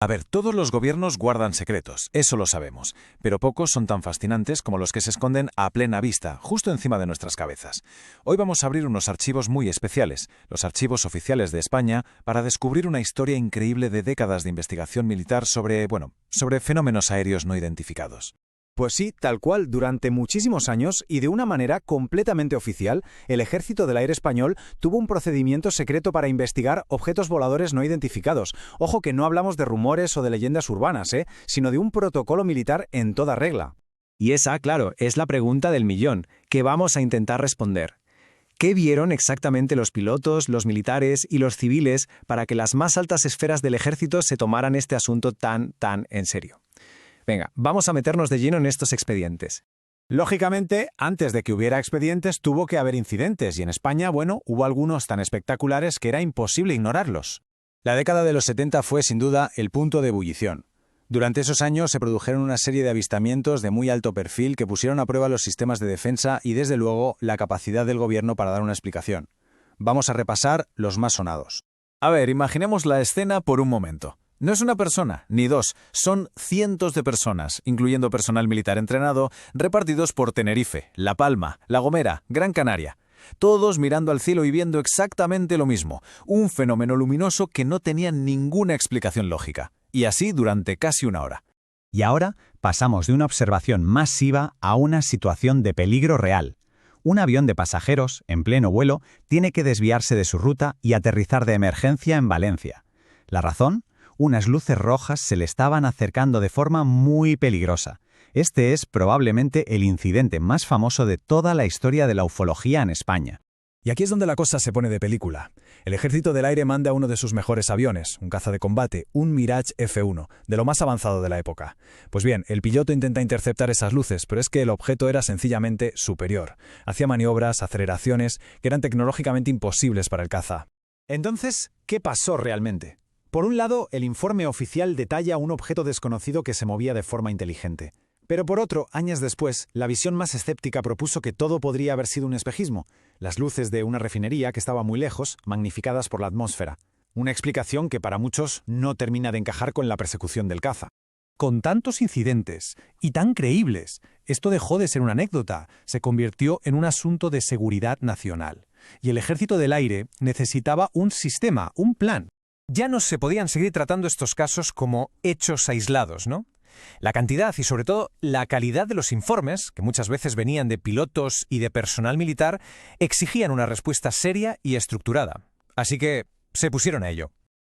A ver, todos los gobiernos guardan secretos, eso lo sabemos, pero pocos son tan fascinantes como los que se esconden a plena vista, justo encima de nuestras cabezas. Hoy vamos a abrir unos archivos muy especiales, los archivos oficiales de España, para descubrir una historia increíble de décadas de investigación militar sobre fenómenos aéreos no identificados. Pues sí, tal cual, durante muchísimos años y de una manera completamente oficial, el Ejército del Aire Español tuvo un procedimiento secreto para investigar objetos voladores no identificados. Ojo que no hablamos de rumores o de leyendas urbanas, sino de un protocolo militar en toda regla. Y esa, claro, es la pregunta del millón, que vamos a intentar responder. ¿Qué vieron exactamente los pilotos, los militares y los civiles para que las más altas esferas del ejército se tomaran este asunto tan en serio? Venga, vamos a meternos de lleno en estos expedientes. Lógicamente, antes de que hubiera expedientes tuvo que haber incidentes y en España, hubo algunos tan espectaculares que era imposible ignorarlos. La década de los 70 fue, sin duda, el punto de ebullición. Durante esos años se produjeron una serie de avistamientos de muy alto perfil que pusieron a prueba los sistemas de defensa y, desde luego, la capacidad del gobierno para dar una explicación. Vamos a repasar los más sonados. A ver, imaginemos la escena por un momento. No es una persona, ni dos, son cientos de personas, incluyendo personal militar entrenado, repartidos por Tenerife, La Palma, La Gomera, Gran Canaria. Todos mirando al cielo y viendo exactamente lo mismo, un fenómeno luminoso que no tenía ninguna explicación lógica. Y así durante casi una hora. Y ahora pasamos de una observación masiva a una situación de peligro real. Un avión de pasajeros, en pleno vuelo, tiene que desviarse de su ruta y aterrizar de emergencia en Valencia. ¿La razón? Unas luces rojas se le estaban acercando de forma muy peligrosa. Este es probablemente el incidente más famoso de toda la historia de la ufología en España. Y aquí es donde la cosa se pone de película. El Ejército del Aire manda uno de sus mejores aviones, un caza de combate, un Mirage F-1, de lo más avanzado de la época. Pues bien, el piloto intenta interceptar esas luces, pero es que el objeto era sencillamente superior. Hacía maniobras, aceleraciones, que eran tecnológicamente imposibles para el caza. Entonces, ¿qué pasó realmente? Por un lado, el informe oficial detalla un objeto desconocido que se movía de forma inteligente. Pero por otro, años después, la visión más escéptica propuso que todo podría haber sido un espejismo, las luces de una refinería que estaba muy lejos, magnificadas por la atmósfera. Una explicación que para muchos no termina de encajar con la persecución del caza. Con tantos incidentes, y tan creíbles, esto dejó de ser una anécdota, se convirtió en un asunto de seguridad nacional. Y el Ejército del Aire necesitaba un sistema, un plan. Ya no se podían seguir tratando estos casos como hechos aislados, ¿no? La cantidad y sobre todo la calidad de los informes, que muchas veces venían de pilotos y de personal militar, exigían una respuesta seria y estructurada. Así que se pusieron a ello.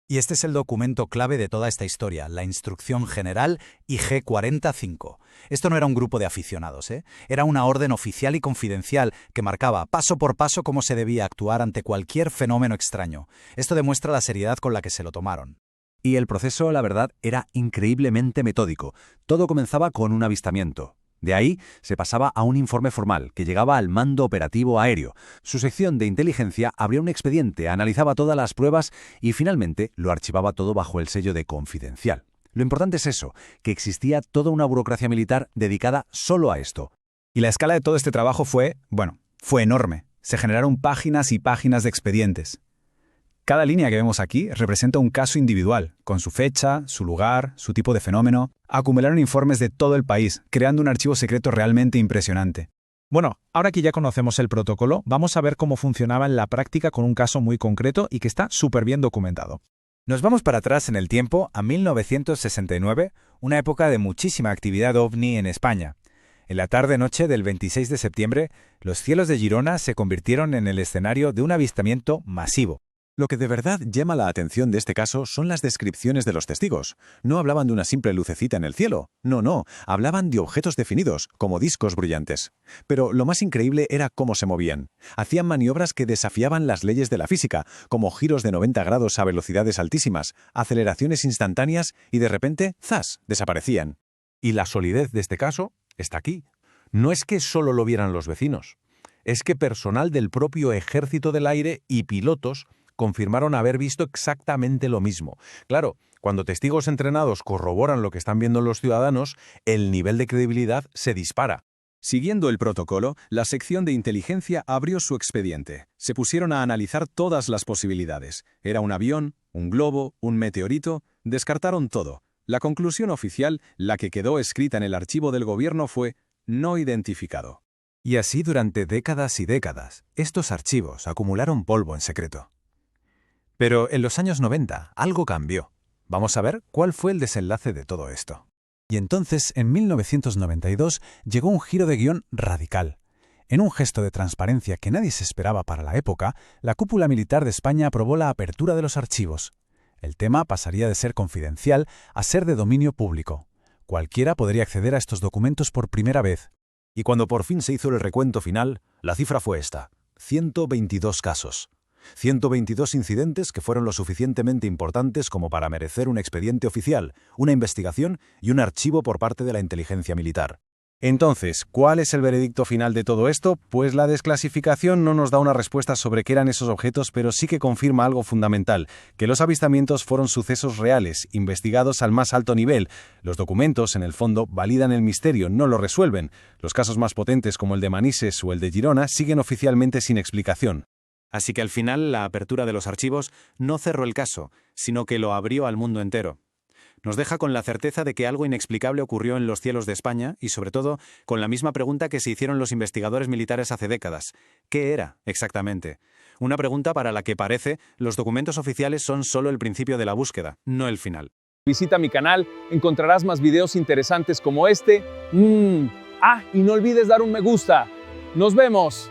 Y este es el documento clave de toda esta historia, la Instrucción General IG-45. Esto no era un grupo de aficionados, Era una orden oficial y confidencial que marcaba paso por paso cómo se debía actuar ante cualquier fenómeno extraño. Esto demuestra la seriedad con la que se lo tomaron. Y el proceso, la verdad, era increíblemente metódico. Todo comenzaba con un avistamiento. De ahí se pasaba a un informe formal que llegaba al Mando Operativo Aéreo. Su sección de inteligencia abría un expediente, analizaba todas las pruebas y finalmente lo archivaba todo bajo el sello de confidencial. Lo importante es eso, que existía toda una burocracia militar dedicada solo a esto. Y la escala de todo este trabajo fue enorme. Se generaron páginas y páginas de expedientes. Cada línea que vemos aquí representa un caso individual, con su fecha, su lugar, su tipo de fenómeno. Acumularon informes de todo el país, creando un archivo secreto realmente impresionante. Bueno, ahora que ya conocemos el protocolo, vamos a ver cómo funcionaba en la práctica con un caso muy concreto y que está súper bien documentado. Nos vamos para atrás en el tiempo a 1969, una época de muchísima actividad ovni en España. En la tarde-noche del 26 de septiembre, los cielos de Girona se convirtieron en el escenario de un avistamiento masivo. Lo que de verdad llama la atención de este caso son las descripciones de los testigos. No hablaban de una simple lucecita en el cielo. No, hablaban de objetos definidos, como discos brillantes. Pero lo más increíble era cómo se movían. Hacían maniobras que desafiaban las leyes de la física, como giros de 90 grados a velocidades altísimas, aceleraciones instantáneas y de repente, ¡zas!, desaparecían. Y la solidez de este caso está aquí. No es que solo lo vieran los vecinos. Es que personal del propio Ejército del Aire y pilotos confirmaron haber visto exactamente lo mismo. Claro, cuando testigos entrenados corroboran lo que están viendo los ciudadanos, el nivel de credibilidad se dispara. Siguiendo el protocolo, la sección de inteligencia abrió su expediente. Se pusieron a analizar todas las posibilidades. ¿Era un avión, un globo, un meteorito? Descartaron todo. La conclusión oficial, la que quedó escrita en el archivo del gobierno, fue no identificado. Y así durante décadas y décadas, estos archivos acumularon polvo en secreto. Pero en los años 90 algo cambió. Vamos a ver cuál fue el desenlace de todo esto. Y entonces, en 1992, llegó un giro de guión radical. En un gesto de transparencia que nadie se esperaba para la época, la cúpula militar de España aprobó la apertura de los archivos. El tema pasaría de ser confidencial a ser de dominio público. Cualquiera podría acceder a estos documentos por primera vez. Y cuando por fin se hizo el recuento final, la cifra fue esta: 122 casos. 122 incidentes que fueron lo suficientemente importantes como para merecer un expediente oficial, una investigación y un archivo por parte de la inteligencia militar. Entonces, ¿cuál es el veredicto final de todo esto? Pues la desclasificación no nos da una respuesta sobre qué eran esos objetos, pero sí que confirma algo fundamental, que los avistamientos fueron sucesos reales, investigados al más alto nivel. Los documentos, en el fondo, validan el misterio, no lo resuelven. Los casos más potentes, como el de Manises o el de Girona, siguen oficialmente sin explicación. Así que al final la apertura de los archivos no cerró el caso, sino que lo abrió al mundo entero. Nos deja con la certeza de que algo inexplicable ocurrió en los cielos de España y, sobre todo, con la misma pregunta que se hicieron los investigadores militares hace décadas. ¿Qué era exactamente? Una pregunta para la que parece los documentos oficiales son solo el principio de la búsqueda, no el final. Visita mi canal, encontrarás más videos interesantes como este. Y no olvides dar un me gusta. ¡Nos vemos!